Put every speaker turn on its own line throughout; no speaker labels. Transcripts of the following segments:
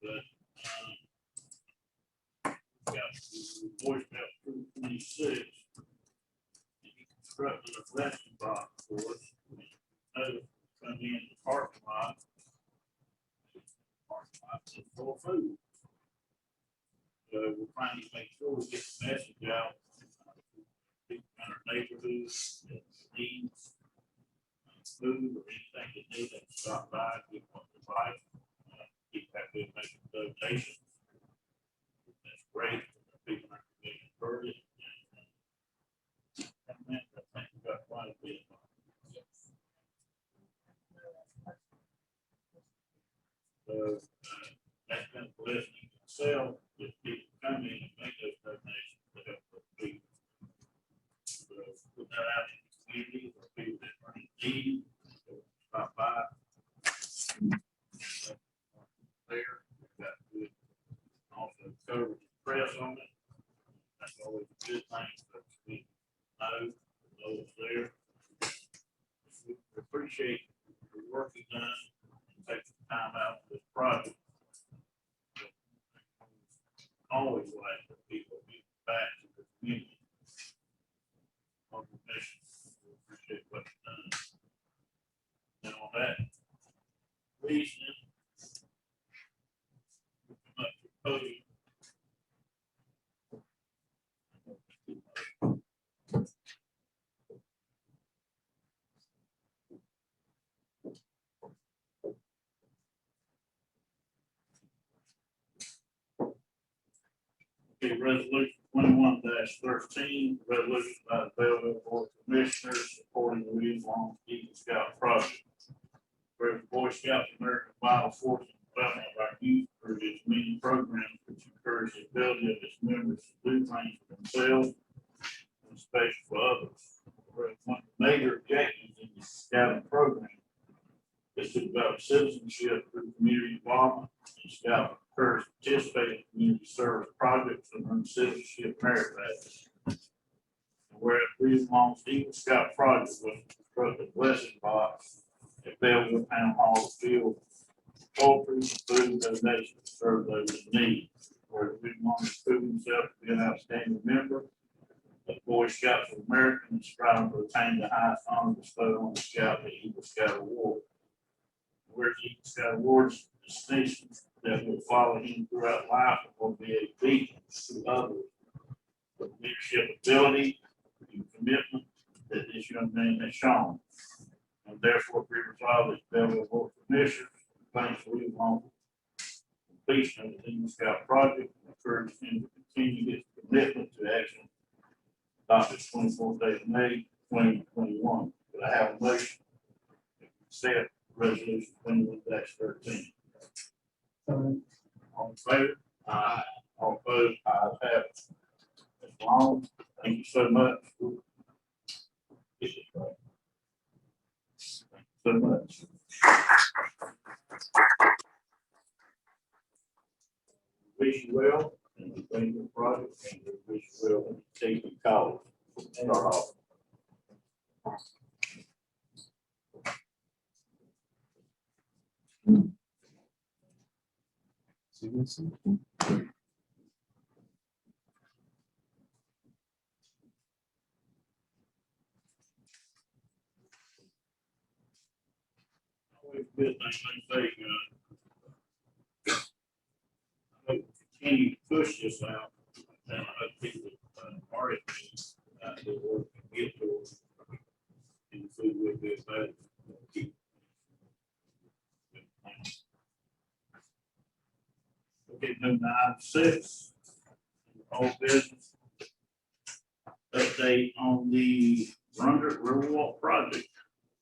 But got the Boy Scout Troop 26. He constructed a blessing box for us. Come in the parking lot. Parking lot is full of food. So we're trying to make sure we get the message out people in our neighborhoods that needs food or anything that needs them to stop by, give what they like. Keep happy and making donations. That's great. People are getting converted. And I think we got quite a bit. So that's been a blessing itself that people come in and make those donations to help those people. So put that out in the community for people that are in need. Stop by. There, we've got good also cover the press on it. That's always a good thing, but we know it's there. We appreciate the work you've done and take some time out for this project. Always like for people to be back to the community. On the mission, we appreciate what you've done. And on that reason, we come up to the podium. Okay, resolution 21-13, resolution by the Belville Board of Commissioners supporting the Louis Long Eagle Scout project. Where the Boy Scouts of America Vital Force and development of our youth through its many programs which encourage the ability of its members to do things for themselves and especially for others. Whereas one of the major objectives in the scouting program is to develop citizenship through community involvement and scout encourage participating in community service projects and earn citizenship merit badges. Whereas Louis Long Eagle Scout project was constructed a blessing box at Belville Town Hall to fill poultry and food donations to serve those in need. Whereas Louis Long has proven himself to be an outstanding member of the Boy Scouts of America and striving to attain the highest honor bestowed on the Scout, the Eagle Scout Award. Whereas the Eagle Scout Awards distinctions that will follow him throughout life and will be a beacon to others with leadership ability and commitment that this young man has shown. And therefore, be resolved as Belville Board of Commissioners, thanks for Louis Long completion of the Eagle Scout project and encourage him to continue his commitment to action. Adopted 24th day of May 2021. But I have a motion to accept resolution 21-13. All in favor? Aye. All opposed? Ayes have it. Mr. Long, thank you so much. Thank you so much. Wish you well in the Belville project and we wish you well in the safety college and our office. Always good thing they say, I hope we continue to push this out, and I hope people are at these to work and get to it, and the food will be available. Okay, moving to item 6, all business update on the Riverwalk project.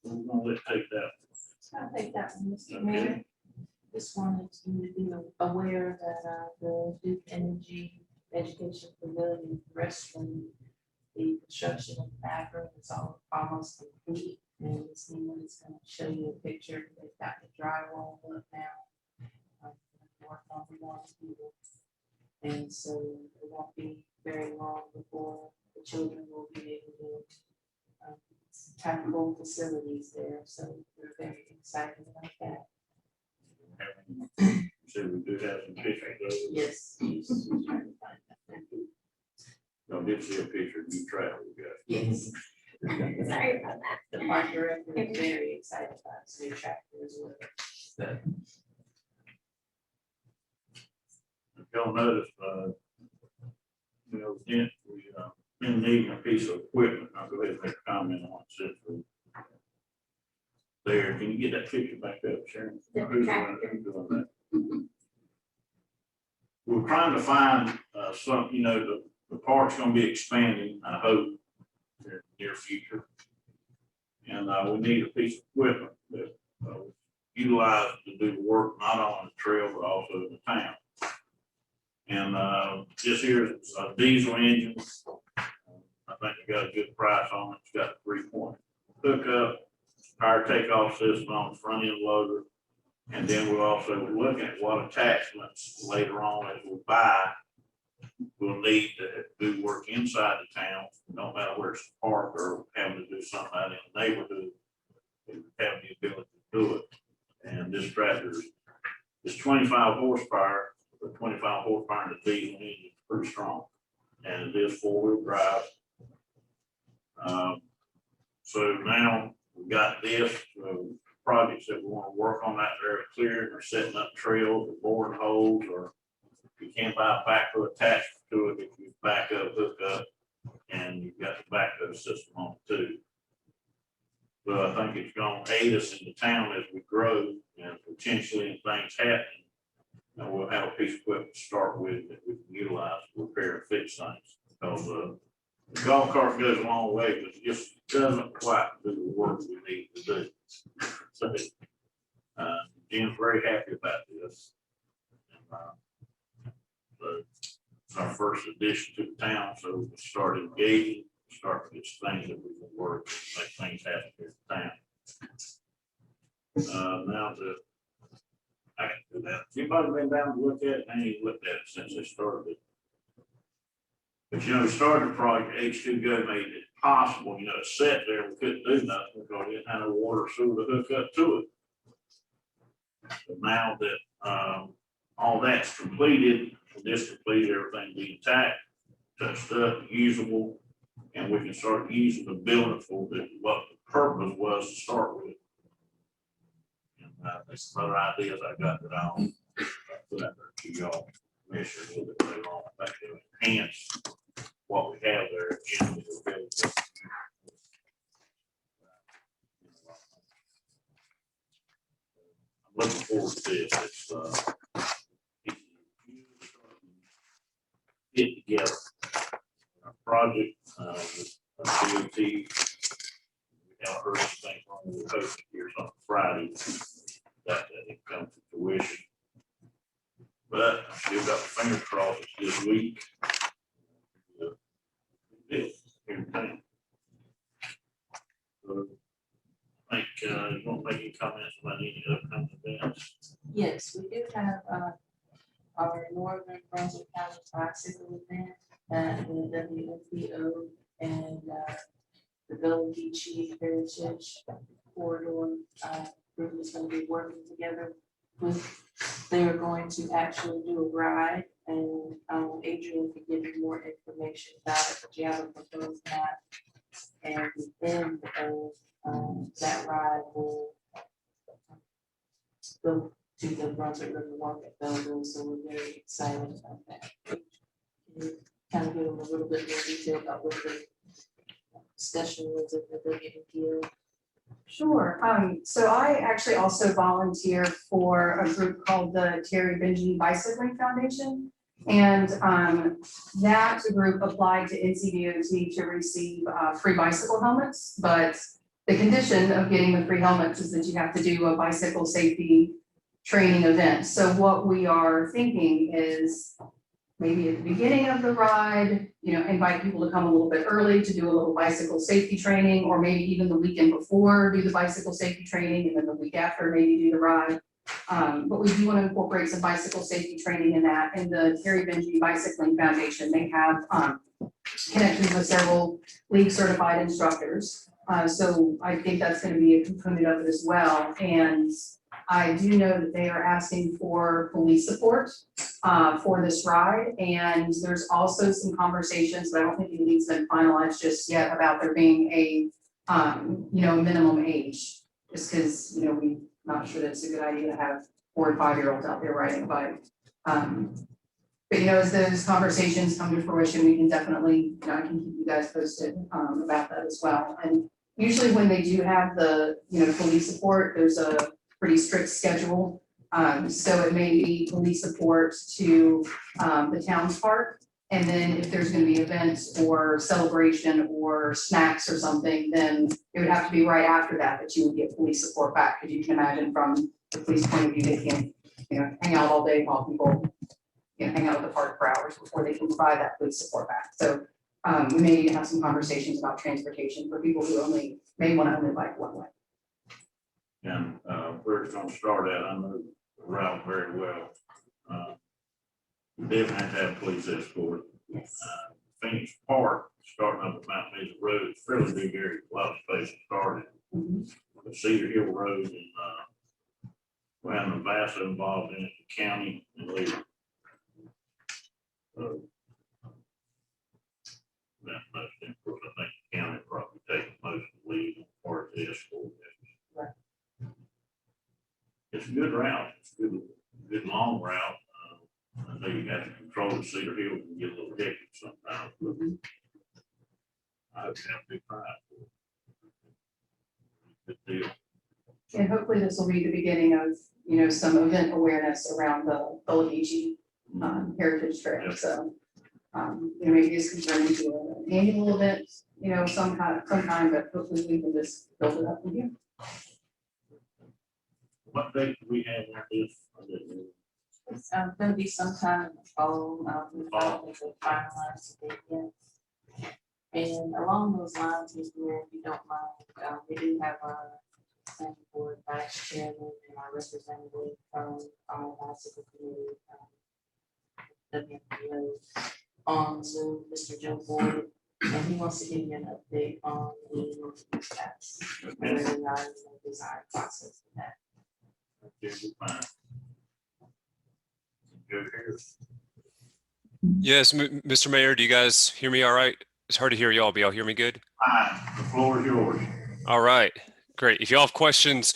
We're gonna let take that.
I'll take that one, Mr. Mayor. Just wanted you to be aware that the Duke Energy Education Pavilion restroom, the construction of the bathroom is almost complete. And this new one is going to show you a picture. They've got the drywall up now. Work on the one people. And so it won't be very long before the children will be able to have full facilities there. So we're very excited about that.
So we do we have some pictures of it.
Yes. She's trying to find that.
I did see a picture of you traveling, guys.
Yes.
Sorry about that.
The park director is very excited about this new tractor as well.
If y'all notice, we, been needing a piece of equipment. I'll go ahead and make a comment on it. There, can you get that picture back up, Sharon?
The
Who's
tractor.
doing that? We're trying to find, some, the park's gonna be expanding, I hope, in the near future. And, we need a piece of equipment that, utilized to do the work, not on the trail, but also in the town. And, this here is a diesel engine. I think we got a good price on it. It's got a 3-point hookup, power takeoff system on the front end loader. And then we're also looking at what attachments later on as we buy, we'll need to do work inside the town, no matter where it's parked or having to do something out in the neighborhood. We have the ability to do it. And this tractor is 25 horsepower, but 25 horsepower in the diesel engine is pretty strong. And it is 4-wheel drive. So now we've got this projects that we want to work on that very clear, or setting up trails or boring holes, or you can't buy a backhoe attachment to it if you back up, hook up, and you've got the backhoe system on it too. So I think it's going to aid us in the town as we grow, and potentially if things happen, we'll have a piece of equipment to start with that we can utilize to repair and fix things. Because the golf cart goes a long way, but it just doesn't quite do the work we need to do. So, Jim's very happy about this. So it's our first addition to the town, so we start engaging, start to get things that we can work, and make things happen here in town. Now I can do that. Anybody been down to look at it? I ain't looked at it since they started it. But we started the project, H2Go made it possible, it sat there, we couldn't do nothing because we didn't have no water or sewer to hook up to it. But now that all that's completed, this completed, everything being intact, touched up, usable, and we can start using the building for what the purpose was to start with. And there's some other ideas I got that I'll put out there to y'all, measure a little bit later on. I think it'll enhance what we have there in the building. I'm looking forward to this. It's get together a project with a DOT. We haven't heard anything from the host here on Friday that it comes to fruition. But I still got my fingers crossed this week. I think you want to make any comments about any upcoming events?
Yes, we do have our Northern Brunswick County bicycle event at the WFBO and the Belville Beach Heritage Corridor group is going to be working together with. They are going to actually do a ride, and Adrian can give you more information about it, but you have a proposed map. And the end of that ride will go to the Brunswick River Walk at Belville, so we're very excited about that. Can you kind of give them a little bit more detail about what the discussion was at the WFBO?
Sure. So I actually also volunteer for a group called the Terry Benjamin Bicycling Foundation. And that group applied to NCDOT to receive free bicycle helmets. But the condition of getting the free helmets is that you have to do a bicycle safety training event. So what we are thinking is maybe at the beginning of the ride, invite people to come a little bit early to do a little bicycle safety training, or maybe even the weekend before do the bicycle safety training, and then the week after maybe do the ride. But we do want to incorporate some bicycle safety training in that. And the Terry Benjamin Bicycling Foundation, they have connections with several league certified instructors. So I think that's going to be a component of it as well. And I do know that they are asking for police support for this ride. And there's also some conversations, but I don't think anything's been finalized just yet about there being a, minimum age. Just because, we're not sure that's a good idea to have 4 and 5-year-olds out there riding a bike. But as those conversations come to fruition, we can definitely, I can keep you guys posted about that as well. And usually when they do have the, police support, there's a pretty strict schedule. So it may be police support to the town's park. And then if there's gonna be events or celebration or snacks or something, then it would have to be right after that that you would get police support back. Because you can imagine from the police point of view, they can't, hang out all day while people, hang out at the park for hours before they can provide that police support back. So we may need to have some conversations about transportation for people who may want to only bike one way.
And where it's gonna start at, I know the route very well. We definitely have to have police escort.
Yes.
Phoenix Park, starting up at Mount Mesa Road, fairly big area, a lot of space to start it. The Cedar Hill Road and we have Navassa involved in it, the county and Lee. So that most important, I think the county probably takes most of the lead or the escort.
Right.
It's a good route. It's a good long route. I know you got to control the Cedar Hill and get a little hectic sometimes, but I hope you have a big prize. Good deal.
And hopefully this will be the beginning of, some event awareness around the Bellagigi Heritage Trail.
Yes.
So, maybe it's converting to an annual event, sometime, but hopefully we can just build it up from here.
What date do we have on this?
It's gonna be sometime in the fall, we finally finalize the date yet. And along those lines, Mr. Mayor, if you don't mind, we do have our planning board vice chairman and our representative from our bicycle committee, WMPO, on Zoom, Mr. Joe Boyd, and he wants to give you an update on the steps, where we are in the design process of that.
Okay, we're fine. Go here.
Yes, Mr. Mayor, do you guys hear me all right? It's hard to hear y'all, but y'all hear me good?
Fine, the floor is yours.
All right, great. If y'all have questions,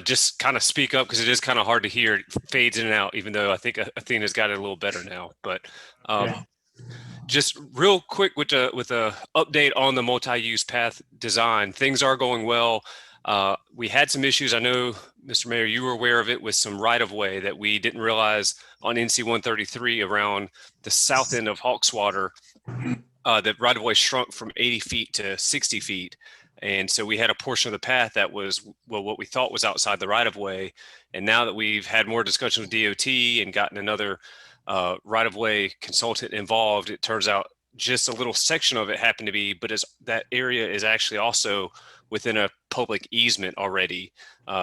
just kind of speak up because it is kind of hard to hear. It fades in and out, even though I think Athena's got it a little better now. But
Yeah.
just real quick with a update on the multi-use path design, things are going well. We had some issues. I know, Mr. Mayor, you were aware of it with some right-of-way that we didn't realize on NC 133 around the south end of Hawkswater. The right-of-way shrunk from 80 feet to 60 feet. And so we had a portion of the path that was, well, what we thought was outside the right-of-way. And now that we've had more discussion with DOT and gotten another right-of-way consultant involved, it turns out just a little section of it happened to be, but that area is actually also within a public easement already.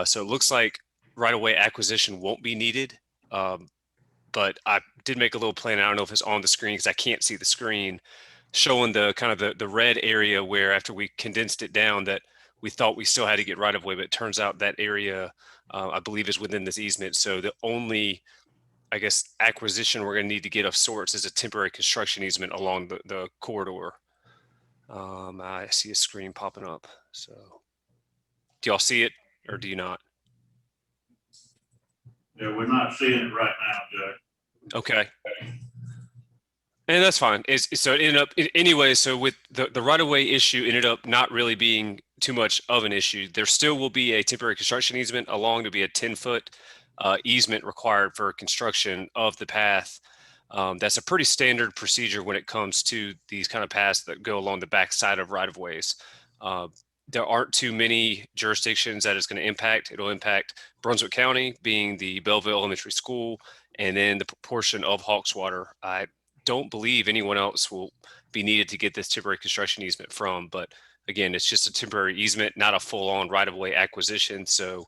So it looks like right-of-way acquisition won't be needed. But I did make a little plan. I don't know if it's on the screen because I can't see the screen, showing the kind of the red area where after we condensed it down that we thought we still had to get right of way, but it turns out that area I believe is within this easement. So the only, I guess, acquisition we're going to need to get of sorts is a temporary construction easement along the corridor. I see a screen popping up. So do y'all see it or do you not?
Yeah, we're not seeing it right now, Joe.
Okay. And that's fine. So it ended up anyway. So with the right-of-way issue ended up not really being too much of an issue. There still will be a temporary construction easement along to be a 10-foot easement required for construction of the path. That's a pretty standard procedure when it comes to these kind of paths that go along the back side of right-of-ways. There aren't too many jurisdictions that it's going to impact. It'll impact Brunswick County, being the Belville Elementary School, and then the portion of Hawkswater. I don't believe anyone else will be needed to get this temporary construction easement from, but again, it's just a temporary easement, not a full-on right-of-way acquisition, so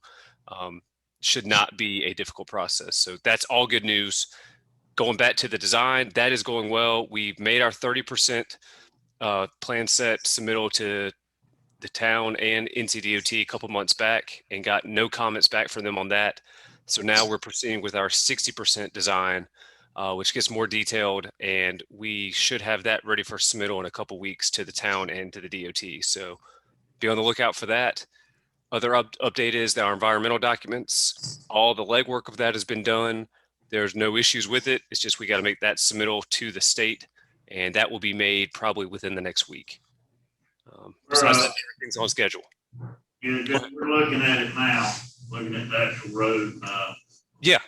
should not be a difficult process. So that's all good news. Going back to the design, that is going well. We've made our 30% plan set submittal to the town and NCDOT a couple months back and got no comments back from them on that. So now we're proceeding with our 60% design, which gets more detailed, and we should have that ready for submittal in a couple weeks to the town and to the DOT. So be on the lookout for that. Other update is that our environmental documents, all the legwork of that has been done. There's no issues with it. It's just we got to make that submittal to the state, and that will be made probably within the next week. Besides that, everything's on schedule.
We're looking at it now, looking at the actual road.
Yeah.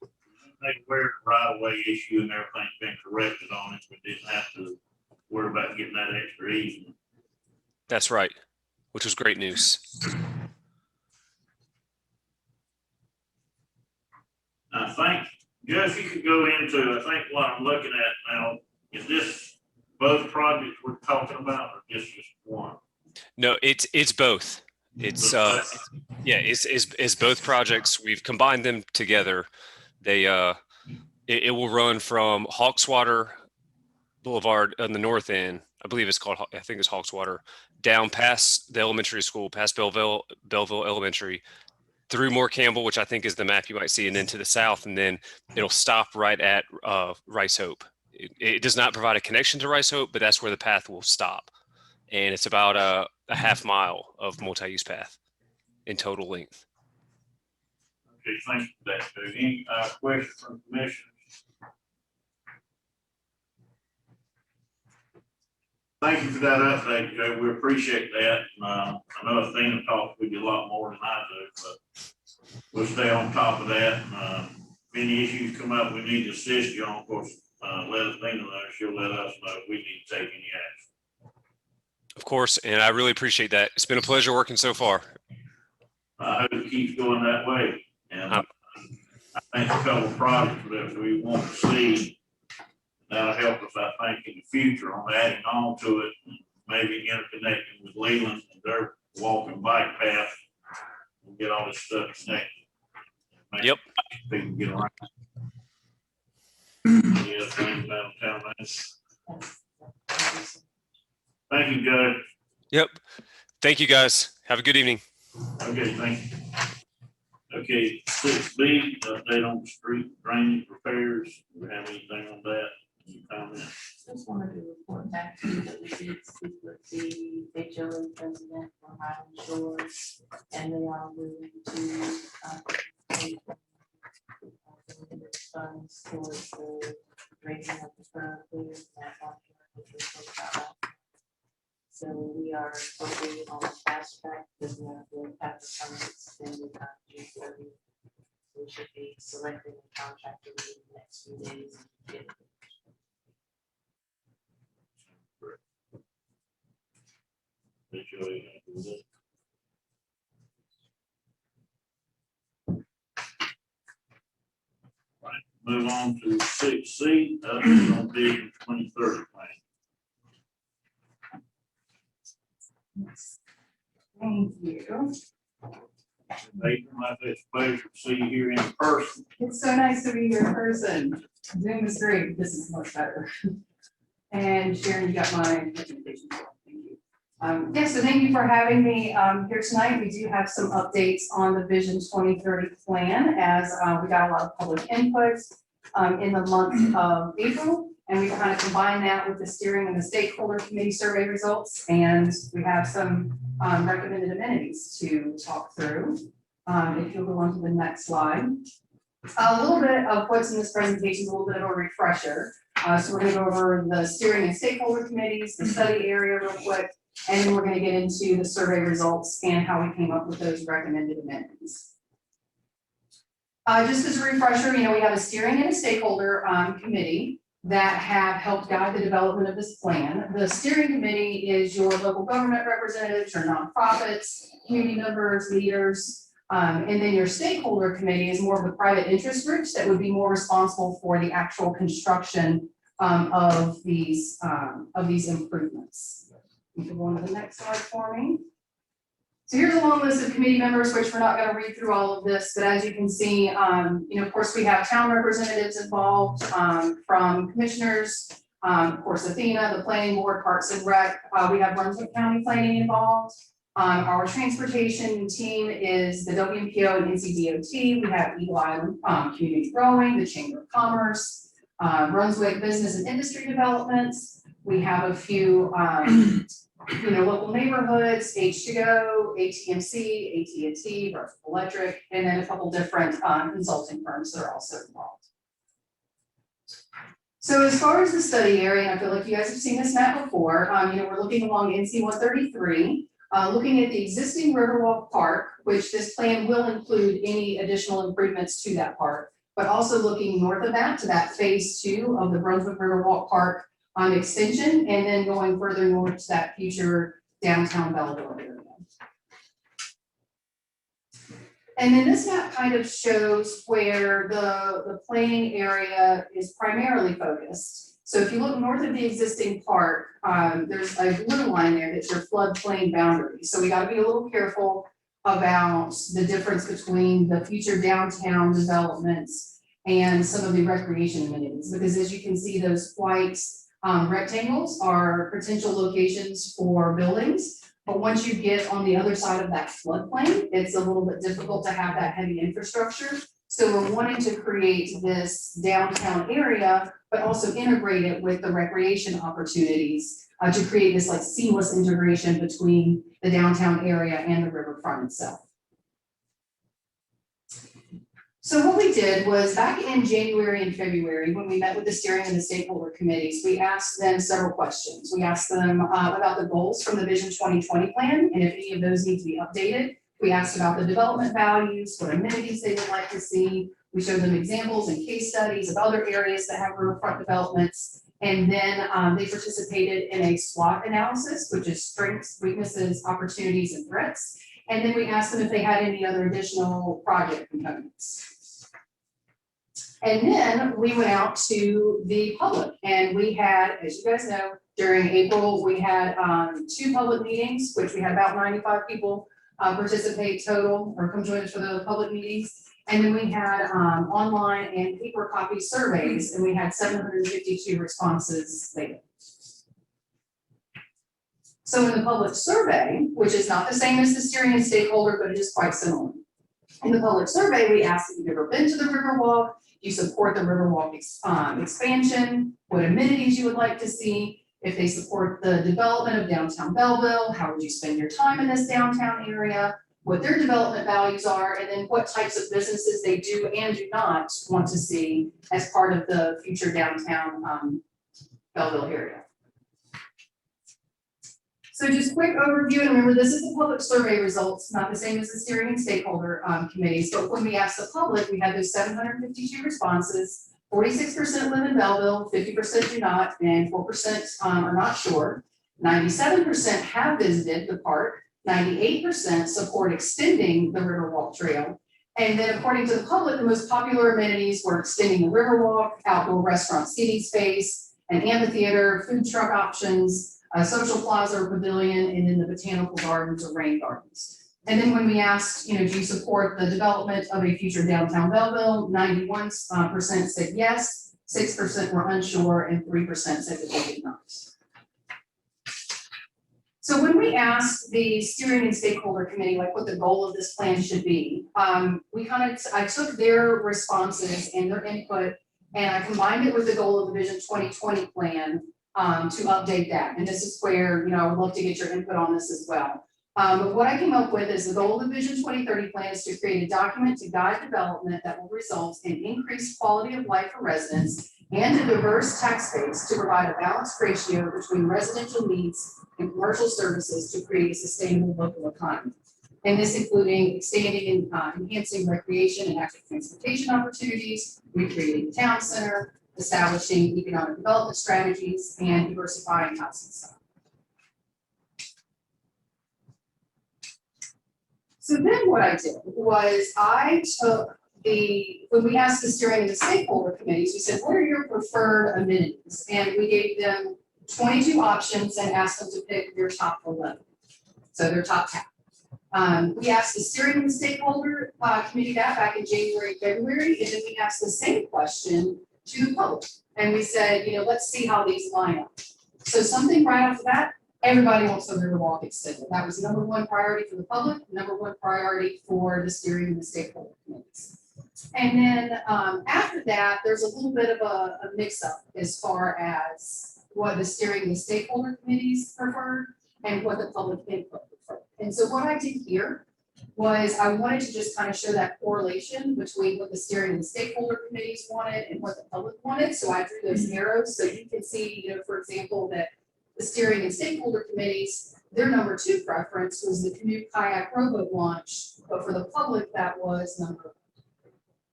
They where the right of way issue and everything's been corrected on it. We didn't have to worry about getting that extra easement.
That's right, which was great news.
I think, Jeff, you could go into, I think what I'm looking at now, is this both projects we're talking about or just one?
No, it's both. It's it's both projects. We've combined them together. They it will run from Hawkswater Boulevard on the north end. I believe it's called, I think it's Hawkswater, down past the elementary school, past Belville Elementary, through Moore Campbell, which I think is the map you might see, and then to the south, and then it'll stop right at Rice Hope. It does not provide a connection to Rice Hope, but that's where the path will stop. And it's about a half mile of multi-use path in total length.
Okay, thank you for that, Stu. Any questions from commissioners? Thank you for that update, Joe. We appreciate that. I know Athena talks with you a lot more than I do, but we'll stay on top of that. If any issues come up, we need to assist you on, of course, let Athena know. She'll let us know if we need to take any action.
Of course, and I really appreciate that. It's been a pleasure working so far.
I hope it keeps going that way. And I think a couple of projects that we want to see, that'll help us, I think, in the future on adding on to it, maybe interconnecting with Leland and their walking bike path and get all this stuff connected.
Yep.
People get around. Yeah, things about town. Thank you, Judge.
Yep. Thank you, guys. Have a good evening.
Okay, thank you. Okay, 6B, update on street drainage repairs. Do we have anything on that? Any comments?
Just wanted to report back to you that we did speak with the HOA president from Highland Shores, and they are willing to take funds towards the raising of the front clear that one, which we spoke about. So we are working on the fast track because we have to have the permits extended on June 30th. We should be selecting a contractor in the next few days.
Right, move on to 6C, on Vision 2030 plan.
Thank you.
Nathan, it's a pleasure to see you here in person.
It's so nice to be here in person. Zoom is great. This is much better. And Sharon, you got my presentation. Thank you. Yes, so thank you for having me here tonight. We do have some updates on the Vision 2030 plan, as we got a lot of public input in the month of April. And we kind of combine that with the steering and the stakeholder committee survey results. And we have some recommended amenities to talk through. If you'll go on to the next slide. A little bit of what's in this presentation is a little bit of a refresher. So we're going to go over the steering and stakeholder committees, the study area real quick, and then we're going to get into the survey results and how we came up with those recommended amenities. Just as a refresher, we have a steering and a stakeholder committee that have helped guide the development of this plan. The steering committee is your local government representatives or nonprofits, community members, leaders, and then your stakeholder committee is more of the private interest groups that would be more responsible for the actual construction of these improvements. You can go on to the next slide for me. So here's a long list of committee members, which we're not going to read through all of this, but as you can see, of course, we have town representatives involved, from commissioners, Of course, Athena, the planning board, Parks and Rec, we have Brunswick County Planning involved. Our transportation team is the WMPO and NCDOT. We have Eagle Island Community Growing, the Chamber of Commerce, Brunswick Business and Industry Developments. We have a few, local neighborhoods, H2Go, ATMC, AT&T, Brunswick Electric, and then a couple different consulting firms that are also involved. So as far as the study area, I feel like you guys have seen this map before. We're looking along NC 133. Looking at the existing Riverwalk Park, which this plan will include any additional improvements to that park, but also looking north of that to that phase 2 of the Brunswick Riverwalk Park extension, and then going further north to that future downtown Belville area. And then this map kind of shows where the planning area is primarily focused. So if you look north of the existing park, there's a blue line there that's your floodplain boundary. So we got to be a little careful about the difference between the future downtown developments and some of the recreation amenities, because as you can see, those white rectangles are potential locations for buildings. But once you get on the other side of that floodplain, it's a little bit difficult to have that heavy infrastructure. So we're wanting to create this downtown area, but also integrate it with the recreation opportunities to create this like seamless integration between the downtown area and the riverfront itself. So what we did was back in January and February, when we met with the steering and the stakeholder committees, we asked them several questions. We asked them about the goals from the Vision 2020 plan, and if any of those need to be updated. We asked about the development values, what amenities they would like to see. We showed them examples and case studies of other areas that have riverfront developments. And then they participated in a SWOT analysis, which is strengths, weaknesses, opportunities, and threats. And then we asked them if they had any other additional project components. And then we went out to the public, and we had, as you guys know, during April, we had 2 public meetings, which we had about 95 people participate total or come join us for the public meetings. And then we had online and paper copy surveys, and we had 752 responses later. So in the public survey, which is not the same as the steering and stakeholder, but it is quite similar. In the public survey, we asked if you've ever been to the Riverwalk, do you support the Riverwalk expansion, what amenities you would like to see, if they support the development of downtown Belville, how would you spend your time in this downtown area, what their development values are, and then what types of businesses they do and do not want to see as part of the future downtown Belville area. So just quick overview, and remember this is the public survey results, not the same as the steering and stakeholder committees, but when we asked the public, we had those 752 responses. 46% live in Belville, 50% do not, and 4% are not sure. 97% have visited the park, 98% support extending the Riverwalk Trail. And then according to the public, the most popular amenities were extending the Riverwalk, outdoor restaurant seating space, an amphitheater, food truck options, a social plaza or pavilion, and then the botanical gardens or rain gardens. And then when we asked, do you support the development of a future downtown Belville, 91% said yes, 6% were unsure, and 3% said that they did not. So when we asked the steering and stakeholder committee, like what the goal of this plan should be, I took their responses and their input, and I combined it with the goal of the Vision 2020 plan to update that. And this is where, I would love to get your input on this as well. But what I came up with is the goal of the Vision 2030 plan is to create a document to guide development that will result in increased quality of life for residents and a diverse tax base to provide a balanced ratio between residential needs and commercial services to create a sustainable local economy. And this including expanding and enhancing recreation and active transportation opportunities, recreating the town center, establishing economic development strategies, and diversifying housing stock. So then what I did was I took when we asked the steering and the stakeholder committees, we said, what are your preferred amenities? And we gave them 22 options and asked them to pick their top 11. So their top 10. We asked the steering and the stakeholder committee that back in January, February, and then we asked the same question to the public. And we said, let's see how these line up. So something right off the bat, everybody wants the Riverwalk extended. That was number one priority for the public, number one priority for the steering and the stakeholder committees. And then after that, there's a little bit of a mix-up as far as what the steering and the stakeholder committees preferred and what the public input preferred. And so what I did here was I wanted to just kind of show that correlation between what the steering and the stakeholder committees wanted and what the public wanted. So I drew those arrows so you can see, for example, that the steering and stakeholder committees, their number 2 preference was the canoe kayak rowboat launch, but for the public, that was number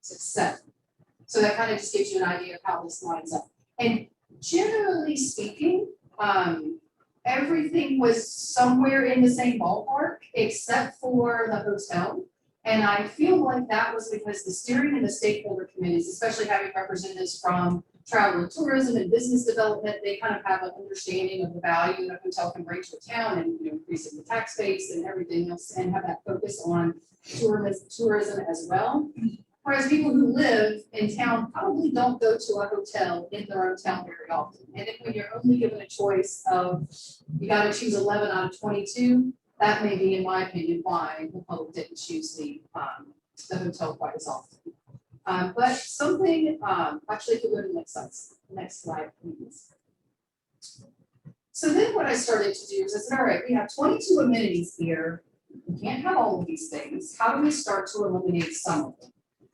7. So that kind of just gives you an idea of how this lines up. And generally speaking, everything was somewhere in the same ballpark except for the hotel. And I feel like that was because the steering and the stakeholder committees, especially having representatives from travel and tourism and business development, they kind of have an understanding of the value that a hotel can bring to a town and increasing the tax base and everything else, and have that focus on tourism as well. Whereas people who live in town probably don't go to a hotel in their own town very often. And then when you're only given a choice of, you got to choose 11 out of 22, that may be, in my opinion, why the public didn't choose the hotel quite as often. But something, actually, if you go to the next slide, please. So then what I started to do is I said, all right, we have 22 amenities here. We can't have all of these things. How do we start to eliminate some of them?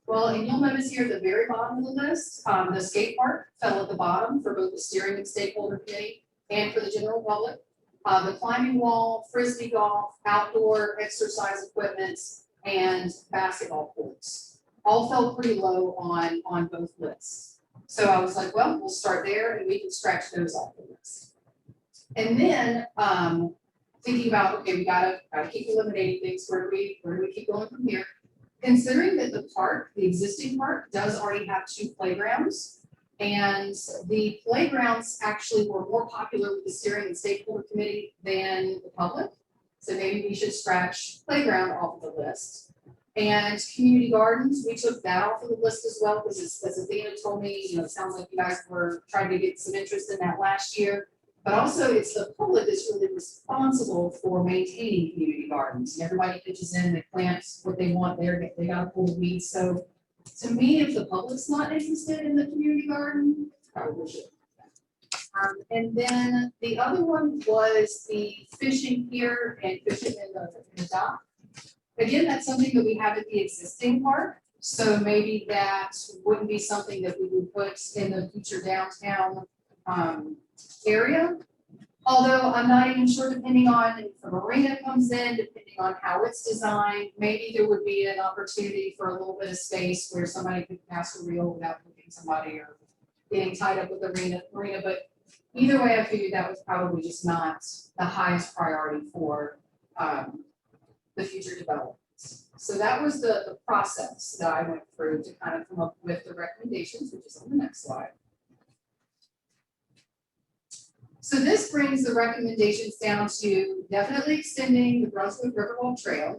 Well, and you'll notice here at the very bottom of the list, the skate park fell at the bottom for both the steering and stakeholder committee and for the general public. The climbing wall, frisbee golf, outdoor exercise equipment, and basketball courts all fell pretty low on both lists. So I was like, well, we'll start there and we can scratch those off the list. And then thinking about, okay, we gotta keep eliminating things. Where do we keep going from here? Considering that the park, the existing park, does already have 2 playgrounds, and the playgrounds actually were more popular with the steering and stakeholder committee than the public. So maybe we should scratch playground off the list. And community gardens, we took that off of the list as well, because as Athena told me, it sounds like you guys were trying to get some interest in that last year. But also, it's the public that's really responsible for maintaining community gardens. And everybody pitches in, they plant what they want there, they got to pull the weeds. So to me, if the public's not interested in the community garden, probably should. And then the other one was the fishing pier and fishing in the dock. Again, that's something that we have at the existing park. So maybe that wouldn't be something that we would put in the future downtown area. Although I'm not even sure, depending on if the marina comes in, depending on how it's designed, maybe there would be an opportunity for a little bit of space where somebody could pass a reel without looking somebody or getting tied up with the marina. But either way, I figured that was probably just not the highest priority for the future developments. So that was the process that I went through to kind of come up with the recommendations, which is on the next slide. So this brings the recommendations down to definitely extending the Brunswick Riverwalk Trail,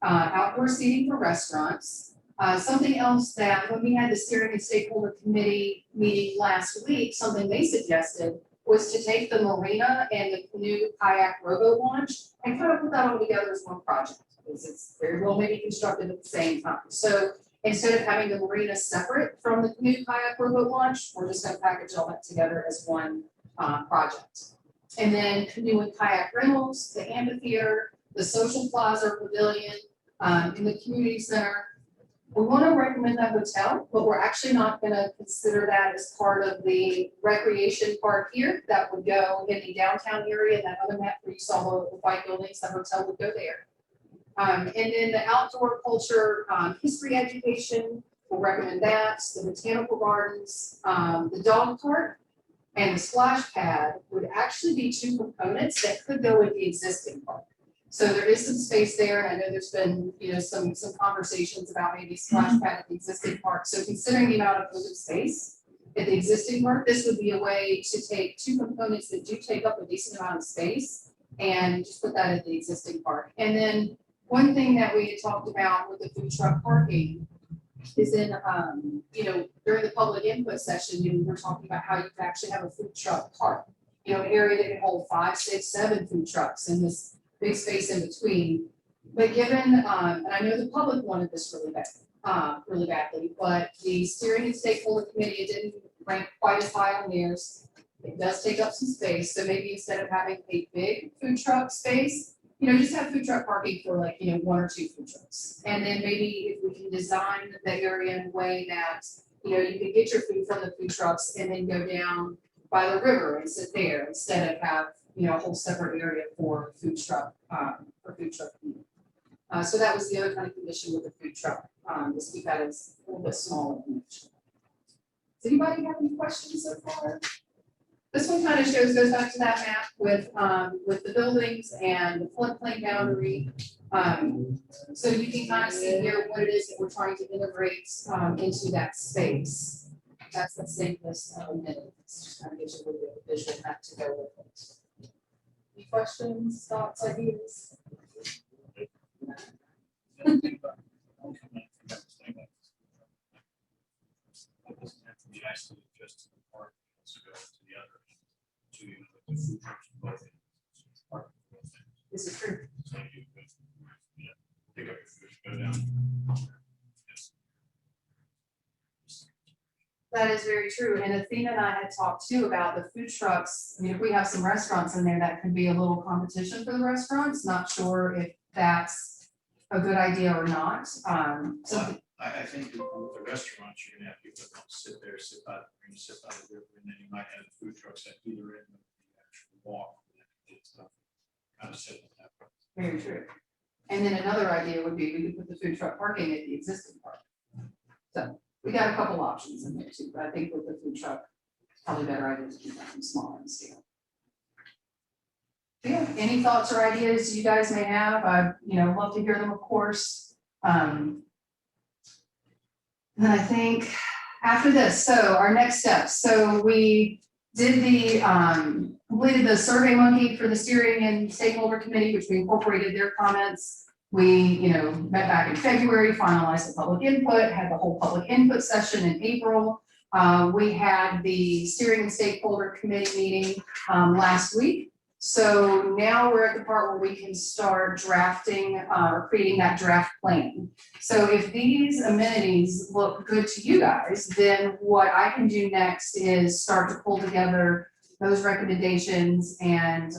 outdoor seating for restaurants. Something else that when we had the steering and stakeholder committee meeting last week, something they suggested was to take the marina and the canoe kayak rowboat launch and kind of put that all together as one project, because it's very well maybe constructed at the same time. So instead of having the marina separate from the canoe kayak rowboat launch, we're just going to package all that together as one project. And then canoe and kayak rentals, the amphitheater, the social plaza or pavilion, in the community center. We want to recommend that hotel, but we're actually not going to consider that as part of the recreation park here. That would go in the downtown area. That other map where you saw the white buildings, the hotel would go there. And then the outdoor culture, history education, we'll recommend that. The botanical gardens, the dog park, and the splash pad would actually be 2 components that could go with the existing park. So there is some space there, and I know there's been some conversations about maybe splash pad at the existing park. So considering the amount of open space at the existing park, this would be a way to take 2 components that do take up a decent amount of space and just put that at the existing park. And then one thing that we had talked about with the food truck parking
is in, during the public input session, we were talking about how you could actually have a food truck park. An area that can hold 5, 6, 7 food trucks in this big space in between. But given, and I know the public wanted this really badly, but the steering and stakeholder committee, it didn't rank quite as high on theirs. It does take up some space, so maybe instead of having a big food truck space, just have food truck parking for 1 or 2 food trucks. And then maybe if we can design the area in a way that, you can get your food from the food trucks and then go down by the river and sit there instead of have, a whole separate area for food truck. So that was the other kind of condition with the food truck, is keep that as a little bit smaller. Does anybody have any questions so far? This one kind of goes back to that map with the buildings and the floodplain boundary. So you can kind of see here what it is that we're trying to integrate into that space. That's the same list of minutes. Just kind of gives you a little bit of visual map to go with it. Any questions, thoughts, ideas? This is true.
Pick up your food, go down.
That is very true. And Athena and I had talked too about the food trucks. If we have some restaurants in there, that could be a little competition for the restaurants. Not sure if that's a good idea or not. So
I think with the restaurants, you're gonna have people that don't sit there, sit by the river, and then you might have food trucks at either end of the actual walk. It's kind of sit in that.
very true. And then another idea would be we could put the food truck parking at the existing park. So we got a couple options in there too, but I think with the food truck, probably better idea to keep that smaller in scale. Yeah, any thoughts or ideas you guys may have? I'd love to hear them, of course. And then I think after this, so our next steps. So we did the completed the Survey Monkey for the steering and stakeholder committee, which we incorporated their comments. We, met back in February, finalized the public input, had the whole public input session in April. We had the steering and stakeholder committee meeting last week. So now we're at the part where we can start drafting or creating that draft plan. So if these amenities look good to you guys, then what I can do next is start to pull together those recommendations and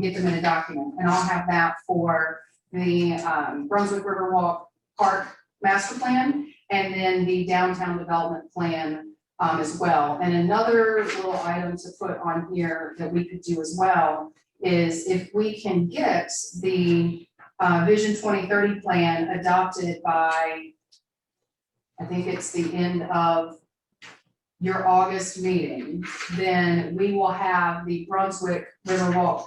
get them in a document. And I'll have that for the Brunswick Riverwalk Park Master Plan and then the Downtown Development Plan as well. And another little item to put on here that we could do as well is if we can get the Vision 2030 plan adopted by, I think it's the end of your August meeting, then we will have the Brunswick Riverwalk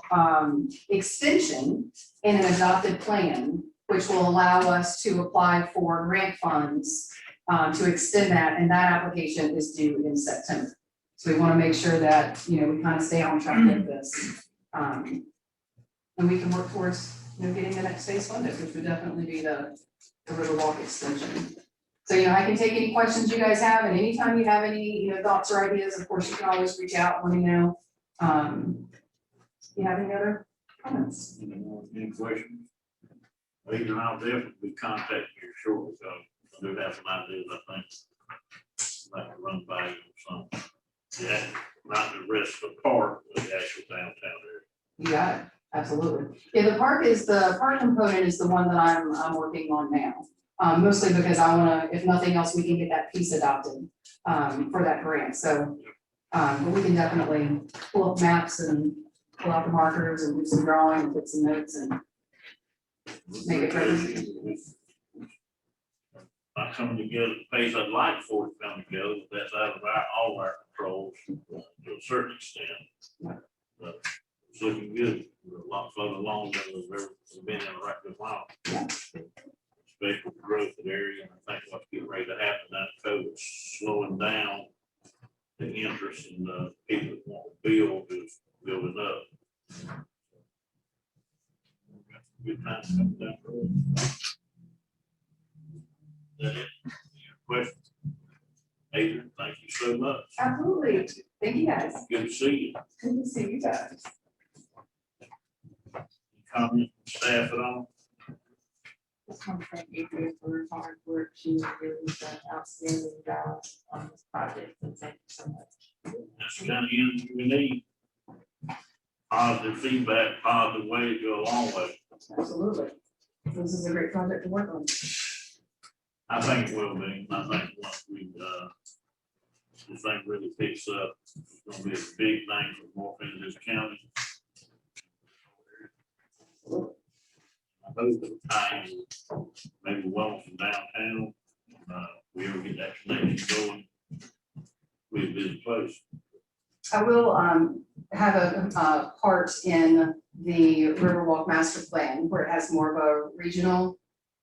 extension in an adopted plan, which will allow us to apply for grant funds to extend that, and that application is due in September. So we want to make sure that, we kind of stay on track with this. And we can work towards, getting the next phase funded, which would definitely be the Riverwalk extension. So, I can take any questions you guys have, and anytime you have any, thoughts or ideas, of course, you can always reach out, let me know. You have any other comments?
Any questions? Either I'll definitely contact you shortly, so I do have some ideas, I think. Like to run by you or something. Yeah, not the rest of the park, but the actual downtown area.
You got it, absolutely. Yeah, the park component is the one that I'm working on now. Mostly because I wanna, if nothing else, we can get that piece adopted for that grant. So, but we can definitely pull up maps and pull out the markers and do some drawing and put some notes and make it ready.
Not coming together at the pace I'd like for it to come together, but that's out of all our controls to a certain extent. But it's looking good. We're a lot further along than we've ever been in a right good while. Especially with the growth of the area, and I think what's getting ready to happen, that COVID's slowing down the interest in the people that want to build is building up. Good times coming down the road. That it? questions? Adrian, thank you so much.
Absolutely. Thank you, guys.
Good to see you.
Good to see you guys.
Comment from staff at all?
Just want to thank Adrian for her hard work. She has really done outstanding job on this project, and thank you so much.
That's the kind of energy we need. Positive feedback, positive way to go a long way.
Absolutely. This is a great project to work on.
I think it will be. I think once we, this thing really picks up, it's gonna be a big thing for more in this county. I hope the time, maybe well from downtown, we ever get that connection going. We're a busy place.
I will have a part in the Riverwalk Master Plan where it has more of a regional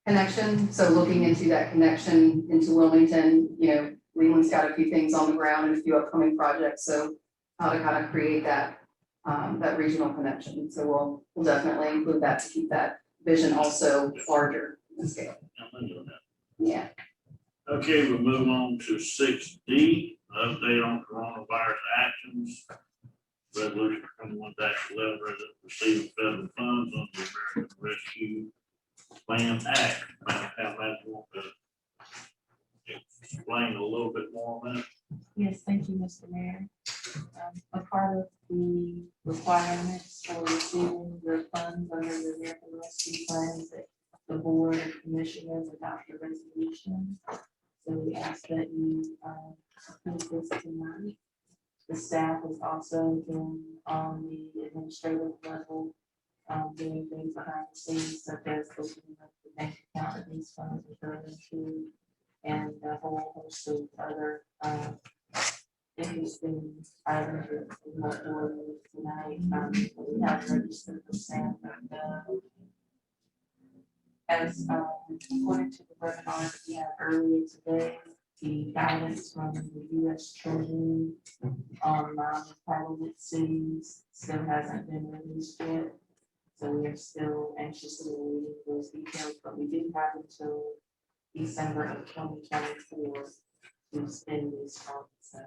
connection. So looking into that connection into Wilmington, you know, Leland's got a few things on the ground and a few upcoming projects. So how to kind of create that that regional connection. So we'll definitely include that to keep that vision also larger in scale. Yeah.
Okay, we'll move on to 6D, update on coronavirus actions. Resolution 21-11, receiving federal funds under the American Rescue Plan Act. Madam, want to explain a little bit more on that?
Yes, thank you, Mr. Mayor. A part of the requirements for receiving the funds under the American Rescue Plan is that the board of commissioners adopt a resolution. So we ask that you approve this tonight. The staff has also been on the administrative level, doing things behind the scenes, such as opening up the bank account that these funds are going to, and a whole host of other interesting items that we want to work with tonight. We have registered the staff, and as according to the webinar that we had earlier today, the guidance from the U.S. Treasury on non-entitlement cities still hasn't been released yet. So we are still anxiously awaiting those details, but we do have until December of 2024 to spend these funds. So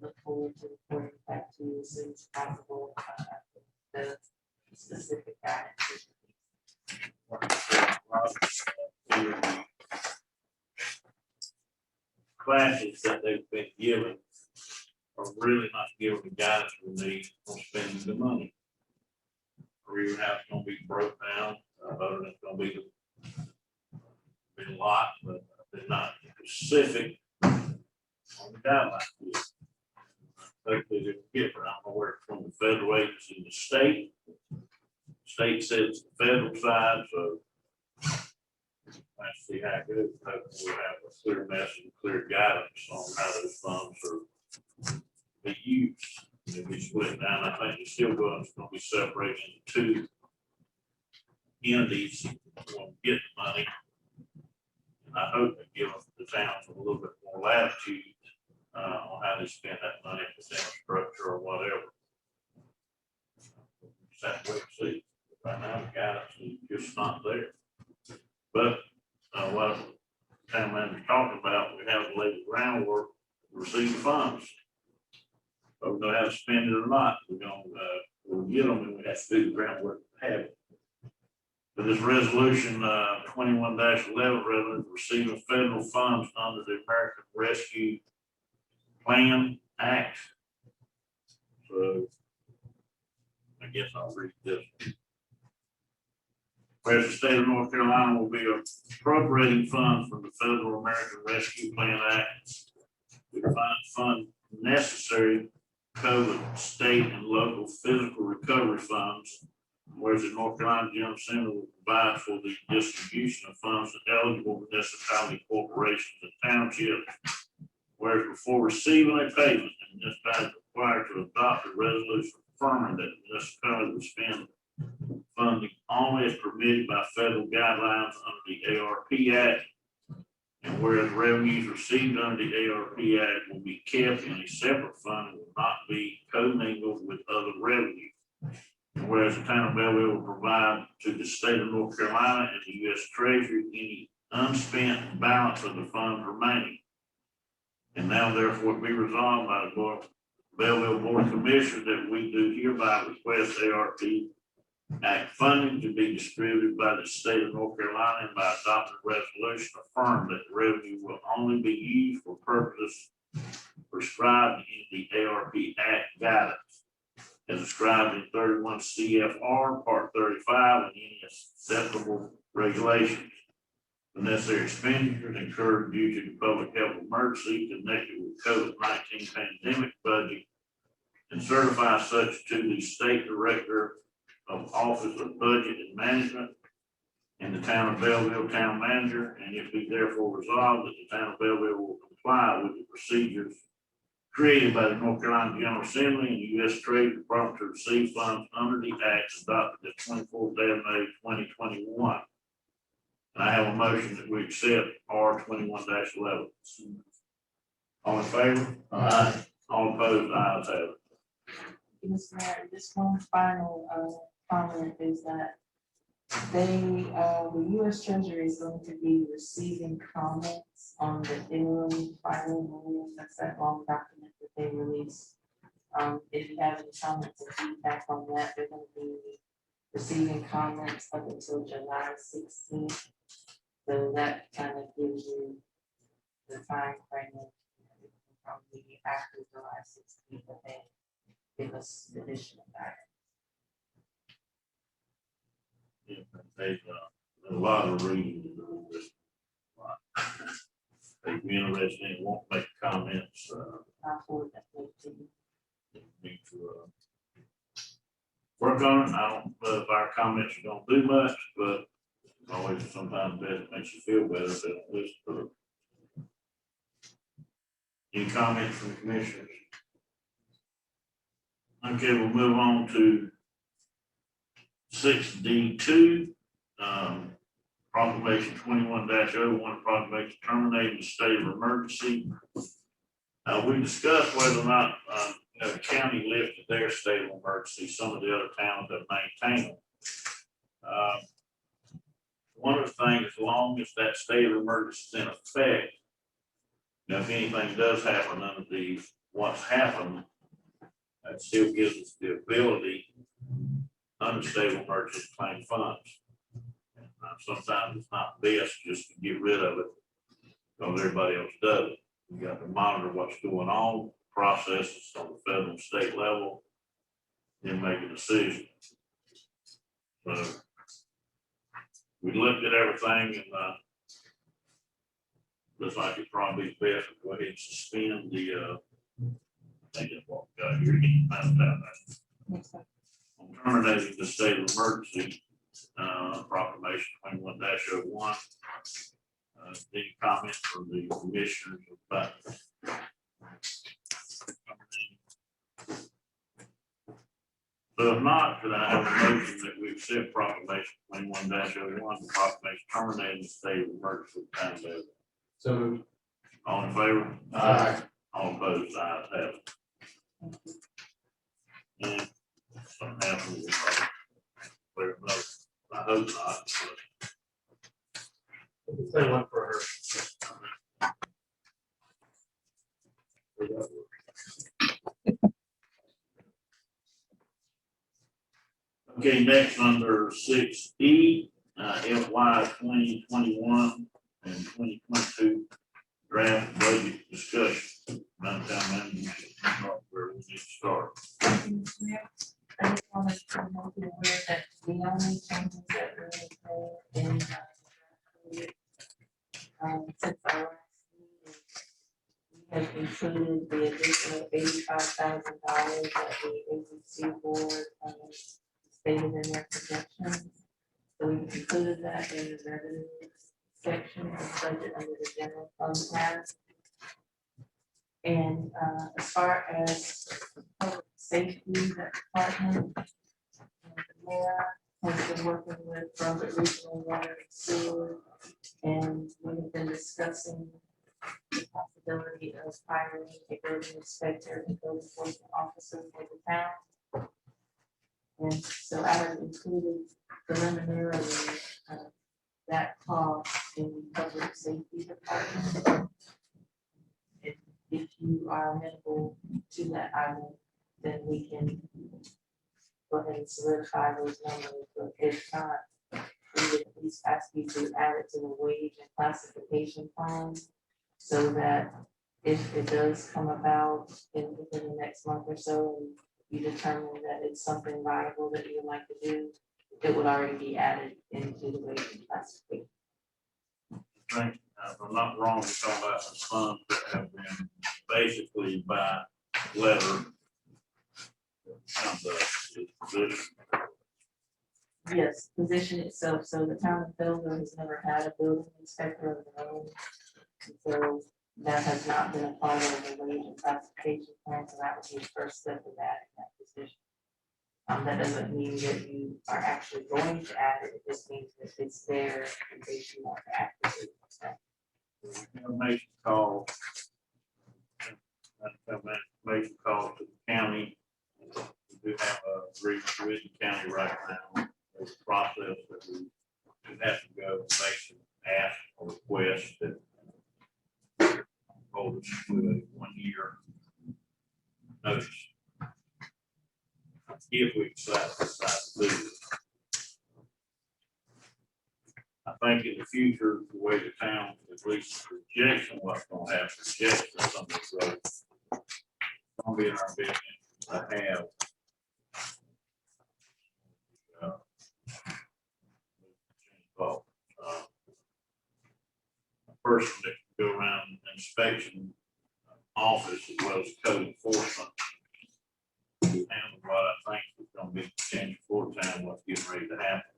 look forward to reporting back to you as soon as possible the specific guidance.
Classes that they've been given are really not giving the guidance we need on spending the money. Or even how it's gonna be broke down, other than it's gonna be a lot, but they're not specific on the guidelines. Hopefully they can get, but I don't know where it's from the federal agency in the state. State says the federal side, so let's see how it goes. Hopefully we'll have a clear message, clear guidance on how those funds are be used. If we split down, I think it's still going, it's gonna be separated into two entities that will get the money. And I hope they give the towns a little bit more latitude on how they spend that money, if it's in a structure or whatever. Just have to wait and see. Right now, the guidance is just not there. But what the town manager's talking about, we have to lay the groundwork to receive the funds. But we know how to spend it or not. We're gonna, we'll get them and we have to do the groundwork to have it. For this resolution, 21-11, receiving federal funds under the American Rescue Plan Act. So I guess I'll read this. Whereas the state of North Carolina will be appropriating funds from the Federal American Rescue Plan Act to find funds necessary to cover state and local physical recovery funds. Whereas the North Carolina General Assembly will provide for the distribution of funds to eligible municipality corporations and townships. Whereas before receiving a payment, the municipality is required to adopt a resolution confirming that the municipality will spend funding only as permitted by federal guidelines under the ARP Act. And whereas revenues received under the ARP Act will be kept in a separate fund and will not be commingled with other revenue. Whereas the town of Belville will provide to the state of North Carolina and the U.S. Treasury any unspent balance of the funds remaining. And now therefore be resolved by the Belleville Board of Commissioners that we do hereby request ARP Act funding to be distributed by the state of North Carolina and by adopting a resolution affirm that the revenue will only be used for purposes prescribed in the ARP Act guidance as described in 31 CFR Part 35 and any acceptable regulations. The necessary expenditures incurred due to the public health emergency connected with COVID-19 pandemic budget and certify such to the State Director of Office of Budget and Management and the Town of Belville Town Manager, and if be therefore resolved that the Town of Belville will comply with the procedures created by the North Carolina General Assembly and the U.S. Trade Department to receive funds under the acts adopted the 24th day of May 2021. And I have a motion that we accept R 21-11. All in favor? Aye. All opposed? Ayes have it.
Mr. Mayor, just one final comment is that the U.S. Treasury is going to be receiving comments on the interim final rule. That's that long document that they released. If you have any comments or feedback on that, they're going to be receiving comments up until July 16th. So that kind of gives you the time frame of probably after July 16th, but they give us additional guidance.
Yeah, there's a lot of reading to do this. They'd be interested in, won't make comments,
I'll forward that link to you.
need to work on it. I don't know if our comments are gonna do much, but it's always sometimes that makes you feel better if they don't listen to it. Any comments from the commissioners? Okay, we'll move on to 6D2, proclamation 21-01, proclamation terminating the state of emergency. We discussed whether or not, the county lifted their state of emergency. Some of the other towns have maintained them. One of the things, as long as that state of emergency is in effect, now if anything does happen under what's happened, that still gives us the ability under state of emergency to claim funds. And, sometimes it's not best just to get rid of it because everybody else does it. You got to monitor what's going on, processes on the federal and state level, then make a decision. So we looked at everything and looks like it probably is best to go ahead and suspend the I think it's what we got here.
Next time.
On terminating the state of emergency, proclamation 21-01. Any comments from the commissioners about so if not, could I have a motion that we accept proclamation 21-01, the proclamation terminating the state of emergency of Town of Belville?
So.
All in favor?
Aye.
All opposed? Ayes have it. And something happened with clear note. I hope not.
Say one for her.
Okay, next under 6E, FY 2021 and 2022 draft budget discussion. Madam Town Manager, where we need to start.
I just wanted to make you aware that the only changes that were made in since our last meeting, we have included the additional $85,000 that the agency board stated in their projections. So we included that in the revenue section of the budget under the general fund tab. And as far as public safety, that department, the mayor has been working with Brunswick Regional Water and Sewer, and we have been discussing the possibility of hiring a building inspector and code enforcement officer for the town. And so I have included preliminarily that cost in the department. If you are amenable to that, then we can go ahead and solidify those numbers, but if not, we would at least ask you to add it to the wage and classification plan, so that if it does come about within the next month or so, and you determine that it's something viable that you would like to do, it would already be added into the wage and classification.
I think, if I'm not wrong, we're talking about some funds that have been basically by letter. Of the position.
Yes, position itself, so the town of Belville has never had a building inspector of their own. So that has not been a part of the wage and classification plan, so that would be the first step of that in that position. That doesn't mean that you are actually going to add it, it just means that it's there in case you want to activate it.
Information call. Information call to the county. We do have a agreement with the county right now. There's a process that we do have to go and make an ask or request that hold us with a 1 year notice. If we decide to do it. I think in the future, the way the town, at least projection what's gonna happen, projection of some of the growth. Gonna be in our business to have. A person that can go around inspection office as well as code enforcement. And what I think is gonna be potential for the town, what's getting ready to happen.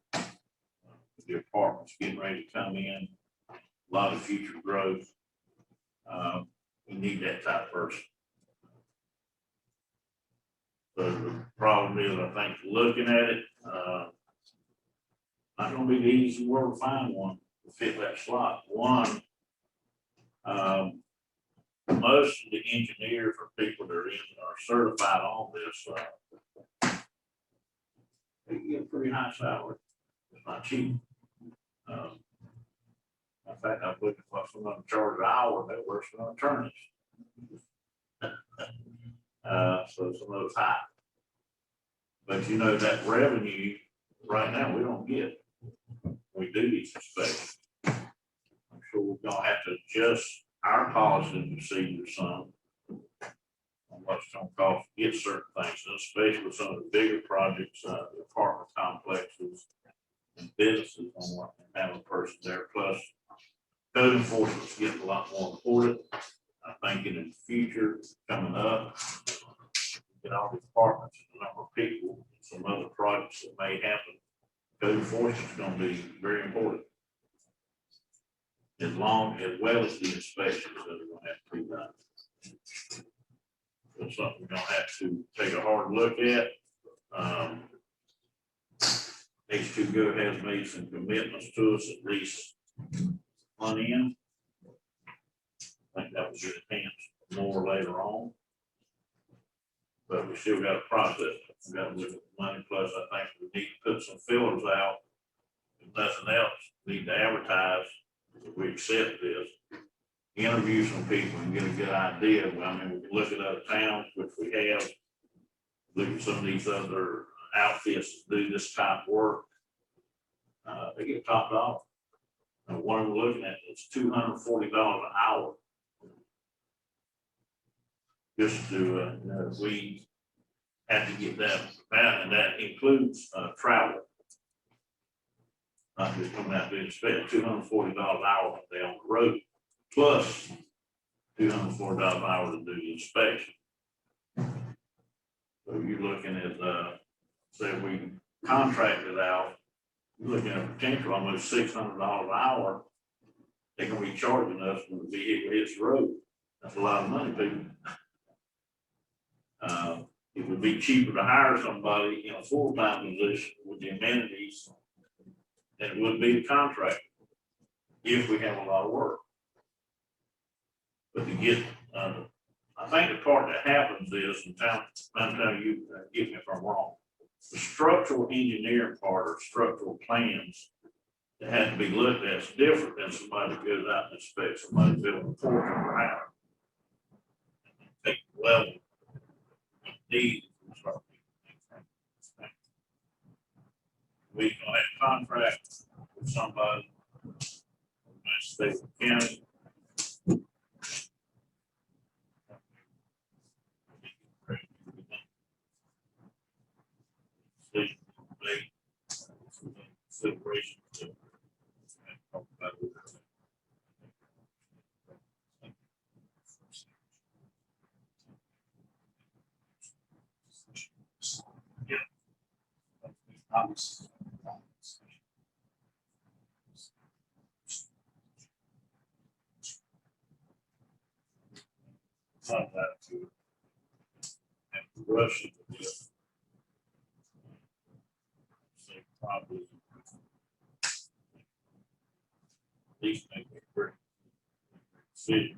The apartments getting ready to come in, a lot of future growth. We need that type of person. So the problem is, I think, looking at it, not gonna be the easy world to find one to fit that slot. One, most of the engineers or people that are certified on this, they get a pretty high salary. It's not cheap. In fact, I'm looking for someone to charge an hour, that works for attorneys. So some of those high. But you know, that revenue right now, we don't get. We do these inspections. I'm sure we're gonna have to adjust our policy and procedures some. On what's gonna cost to get certain things, especially with some of the bigger projects, the apartment complexes. And businesses on what can have a person there, plus code enforcement's getting a lot more important. I think in the future coming up, get all the departments and the number of people, some other projects that may happen. Code enforcement's gonna be very important. As well as the inspections that are gonna have to be done. It's something we're gonna have to take a hard look at. H2Go has made some commitments to us, at least on in. I think that was your chance more later on. But we still got a process. We got to look at the money. Plus, I think we need to put some fillers out. If nothing else, we need to advertise if we accept this. Interview some people and get a good idea. I mean, we can look at other towns, which we have. Look at some of these other outfits that do this type of work. They get top dollar. One we're looking at is $240 an hour. Just to, we have to get that, and that includes travel. Not just coming out to inspect, $240 an hour when they're on the road, plus $240 an hour to do the inspection. So you're looking at, say we contracted out, you're looking at potential almost $600 an hour. They're gonna be charging us when the vehicle hits the road. That's a lot of money, people. It would be cheaper to hire somebody in a full-time position with the amenities than it would be the contractor if we have a lot of work. But to get, I think the part that happens is, in town, I'm telling you, get me if I'm wrong, the structural engineering part or structural plans It has to be looked at, it's different than somebody that goes out and inspects somebody building a porch or a house. Take the level of need. We gonna have a contract with somebody, state county. Celebration. Yeah. Obviously. Not that too. And Russia. Same probably. These make it great. See.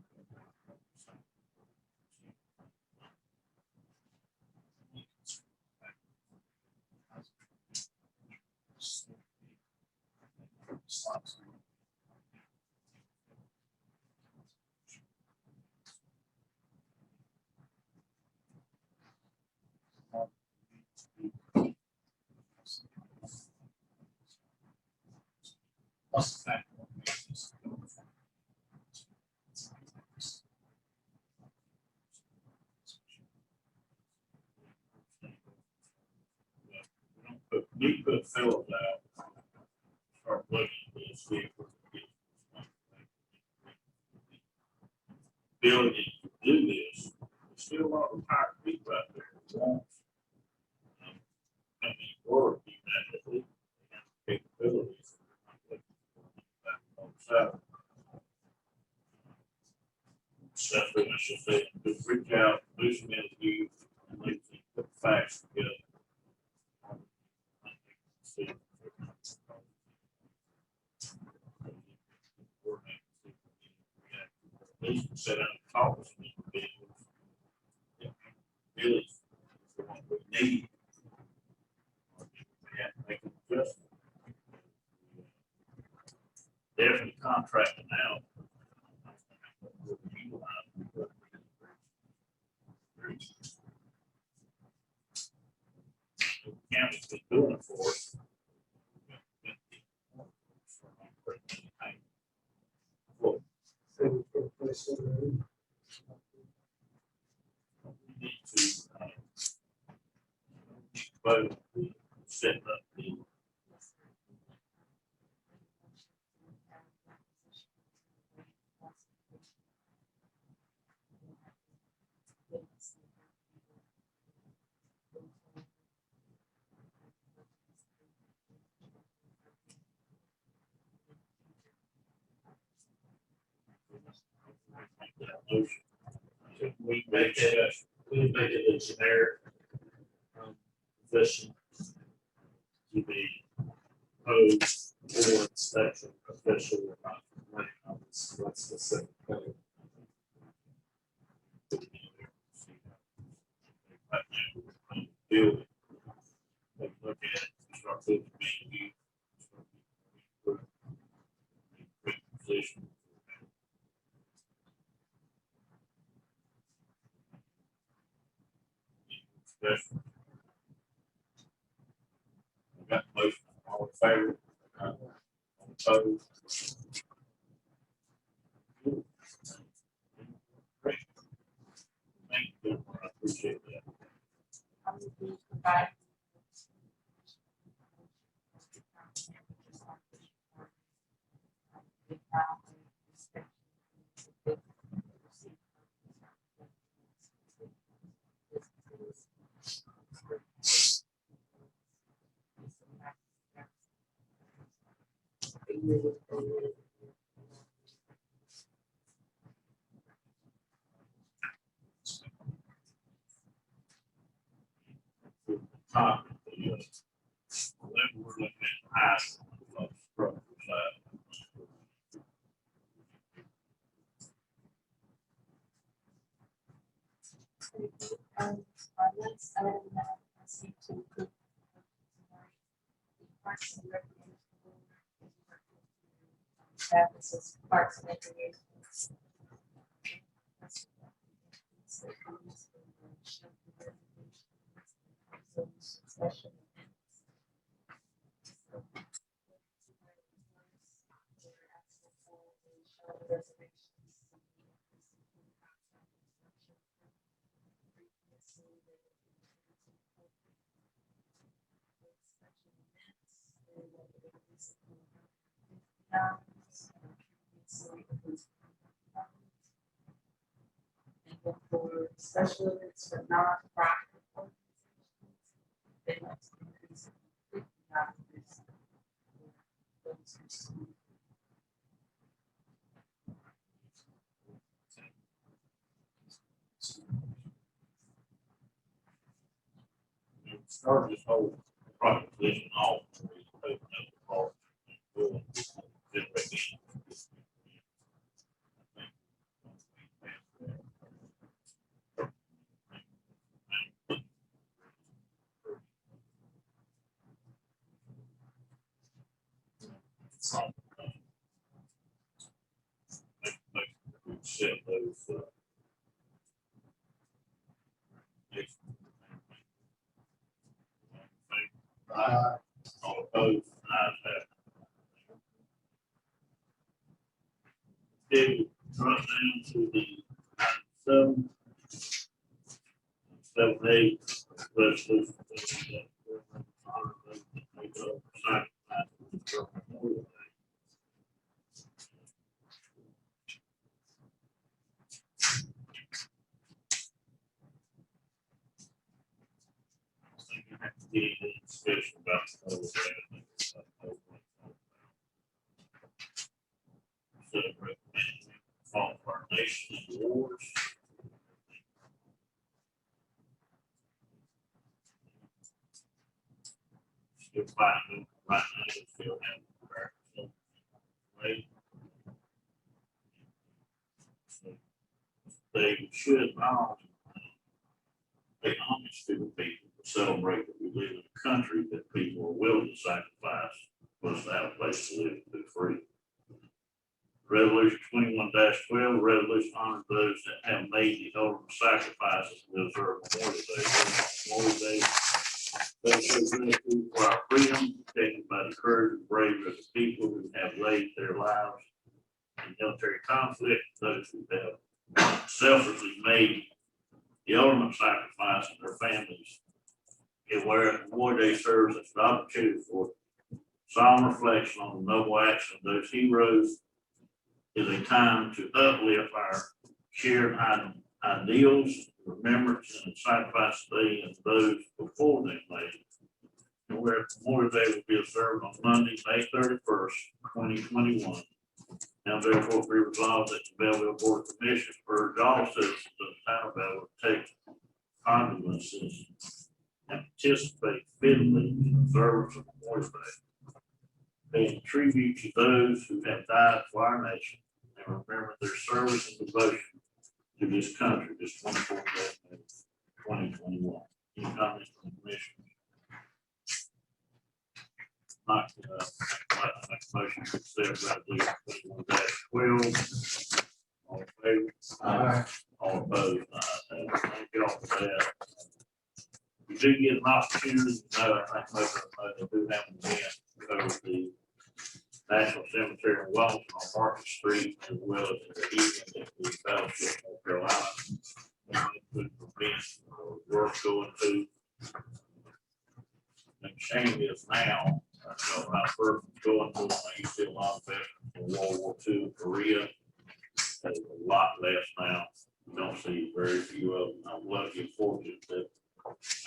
Plus the fact that we put fellows out, start looking at this, see if we can get ability to do this. There's still a lot of retired people out there who want work, even if they have capabilities. Something I should say, just reach out, do some interviews, and let's put the facts together. At least sit down and talk with some individuals. Really, the one we need. We have to make an adjustment. Definitely contracting out. The county's been doing it for us. Well, we need to vote, set up the motion. We make it, we make it a generic position to be posed for inspection official or not. What's the second thing? Building. Look at it, start looking at you. Position. Discussion. We got the motion, all in favor? Opposed? Great. Thank you, I appreciate that.
I would be providing.
Top, we're looking at high structure side.
Our next item that I see to approve. Parks and Recreation Board is practices, parks and recreation. Special events. And then for special events for non-profit organizations, they like to increase it $50 for those who see.
Start this whole proposition off. Open up the park. Set those, all opposed, ayes have it. Then right down to the item 7, 7, 8, resolution. Discussion about fall for our nation and wars. Still fighting right now, still having right. So they should not be honest to the people to celebrate that we live in a country that people are willing to sacrifice for us to have a place to live and be free. Resolution 21-12, resolution honoring those that have made the ultimate sacrifices to observe Memorial Day. Memorial Day, those show gratitude for our freedom, taken by the courage and bravery of the people who have laid their lives in military conflict, those who have selflessly made the ultimate sacrifice of their families. And where Memorial Day serves as an opportunity for solemn reflection on the noble action of those heroes, is a time to uplift our shared ideals, remembrance, and sacrifice they and those before them made. And where Memorial Day will be observed on Monday, May 31st, 2021. Now therefore be resolved that the Belville Board of Commissioners urge all citizens of the town of Belville to take condolences and participate fittingly in the observance of Memorial Day, paying tribute to those who have died for our nation and remember their service and devotion to this country this 24th day of 2021. Any comments from the commission? Not, I'd like to make a motion to accept resolution 21-12. All in favor?
Aye.
All opposed? Thank you all for that. We do get an opportunity, I think most of them do have an event, because the National Cemetery in Wellington on Market Street, as well as the evening at the Fellowship, North Carolina. Events worth going to. And shame is now, so when I first was going to them, I used to see a lot of veterans from World War II, Korea. There's a lot less now. You don't see very few of them. I'm lucky and fortunate that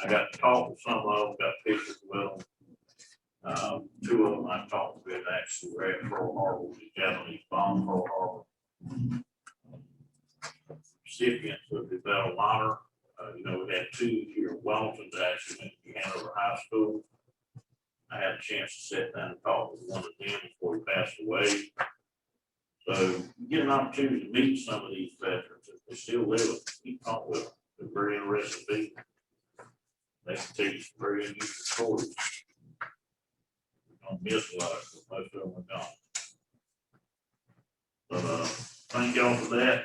I got to talk with some of them, got pictures with them. Two of them I talked with actually were at Pearl Harbor, the Japanese bomb Pearl Harbor. Recipients of the Medal of Honor. We had two here in Wellington that actually went to Hanover High School. I had a chance to sit down and talk with one of them before he passed away. So you get an opportunity to meet some of these veterans if they still live, you talk with them. They're very interesting people. They can tell you some very unusual stories. We're gonna miss a lot, because most of them are gone. thank y'all for that,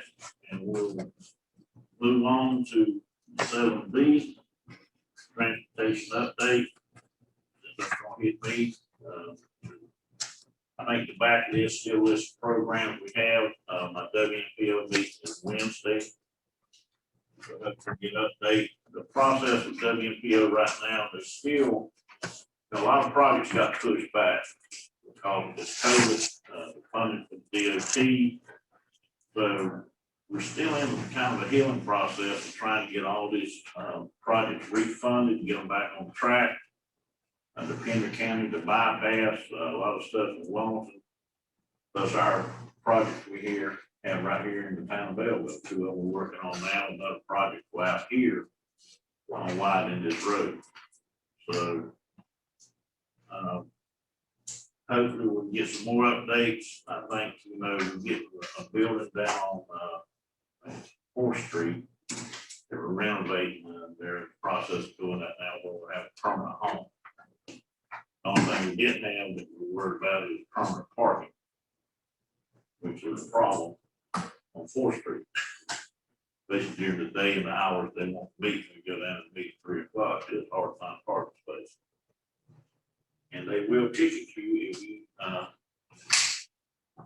and we'll move on to 7B, transportation update. That's gonna hit me. I think the back of this still lists programs we have. My WNPO meeting is Wednesday. So that's a good update. The process with WNPO right now, there's still a lot of projects got pushed back because of this COVID, the funding from DOT. So we're still in kind of a healing process of trying to get all these projects refunded and get them back on track. The Pender County, the bypass, a lot of stuff in Wellington. Those are projects we have right here in the town of Belville. 2 of them we're working on now. Another project out here on widening this road. So hopefully we'll get some more updates. I think, we'll get a building down on 4th Street. They were renovating, they're in the process of doing that now, where we'll have a permanent home. The only thing we didn't have that we're worried about is permanent parking, which is a problem on 4th Street. Especially during the day and the hours they won't meet, we go down and meet at 3 o'clock, it's hard to find parking space. And they will ticket you if you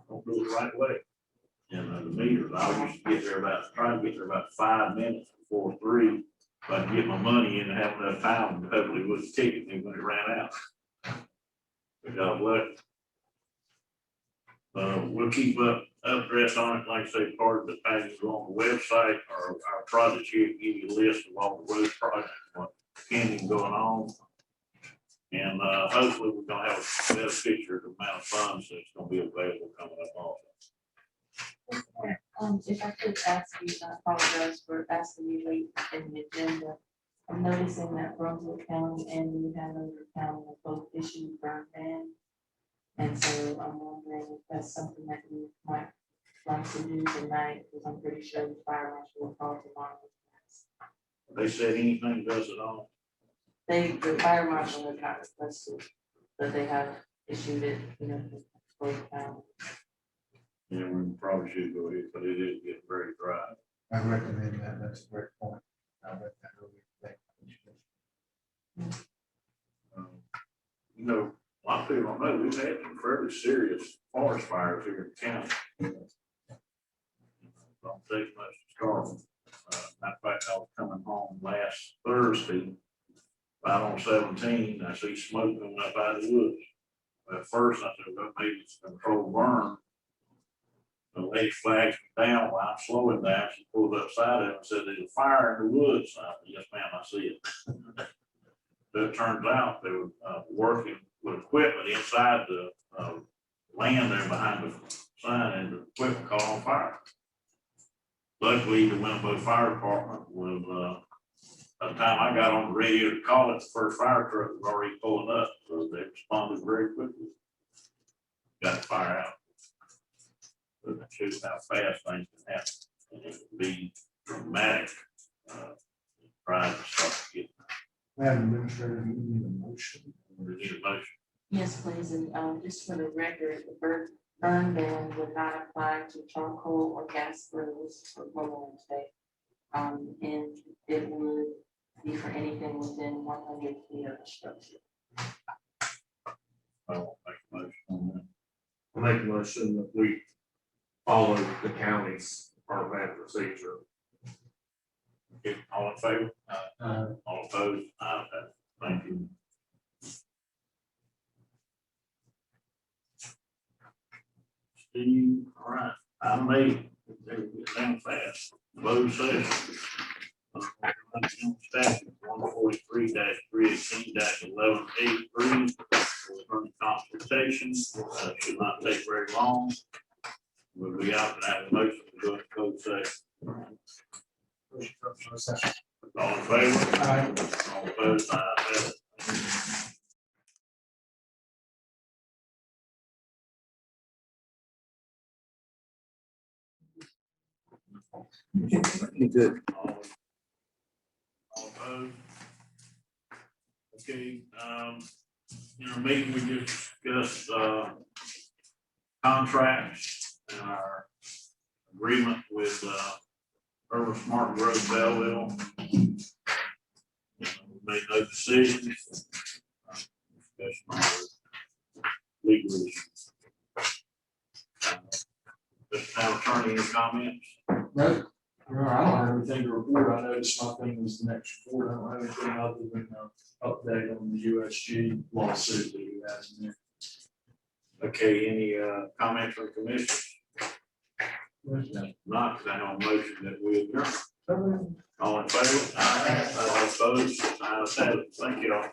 don't do it the right way. And the meters, I used to get there try to get there about 5 minutes before 3, if I can get my money in and have enough time, and hopefully with the ticket me when it ran out. But God bless. We'll keep updates on it, like I say, part of the package on the website, or our projects here, give you a list of all the road projects, what's pending going on. And hopefully we're gonna have a better picture of the amount of funds that's gonna be available coming up also.
If I could ask you, I apologize for asking you late in the agenda. I'm noticing that Brunswick County and New Hanover County have both issued burn bans. And so I'm wondering if that's something that you might like to do tonight, because I'm pretty sure the fire marshal will call tomorrow.
They said anything does it all.
The fire marshal has not requested, but they have issued it, for the county.
Yeah, we probably should go ahead, but it is getting very dry.
I recommend that, that's a great point. I read that earlier today.
A lot of people don't know, we've had some fairly serious forest fires here in the county. Don't take much to start them. Matter of fact, I was coming home last Thursday, out on 17, I see smoke coming up out of the woods. At first, I said, well, maybe it's a controlled burn. The lady flags me down while I'm slowing down. She pulled up side of it and said, there's a fire in the woods. I said, yes, ma'am, I see it. So it turns out they were working with equipment inside the land there behind the sign, and the equipment caught on fire. Luckily, the Winnebago Fire Department was, by the time I got on the radio to call it, the first fire truck was already pulling up, so they responded very quickly. Got the fire out. But it shows how fast things can happen, and it can be dramatic. Trying to start to get.
Madam Administrator, do you need a motion?
We need a motion.
Yes, please, and just for the record, the burn ban would not apply to charcoal or gas grills for Memorial Day. And it would be for anything within 100 feet of the structure.
I won't make a motion on that.
I make a motion that we follow the county's department procedure.
Okay, all in favor? All opposed? Thank you. Steve, all right, item 8, they get down fast. Closed session. Statute 143-318-1183 for consultation. Should not take very long. We'll be out and have a motion to go into closed session. All in favor?
Aye.
All opposed? Ayes have it.
Good.
All opposed? Okay, in our meeting, we just discussed contracts and our agreement with, Urban Smart Growth Belleville. We made no decisions. That's my legal issues. Mr. Town Attorney, any comments?
No, no, I don't have anything to report. I noticed my thing was the next report. I don't have anything other than update on the USG lawsuit that we had in there.
Okay, any, comments from commission? Not, because I have a motion that we adjourn. All in favor? All opposed? Ayes have it. Thank you all.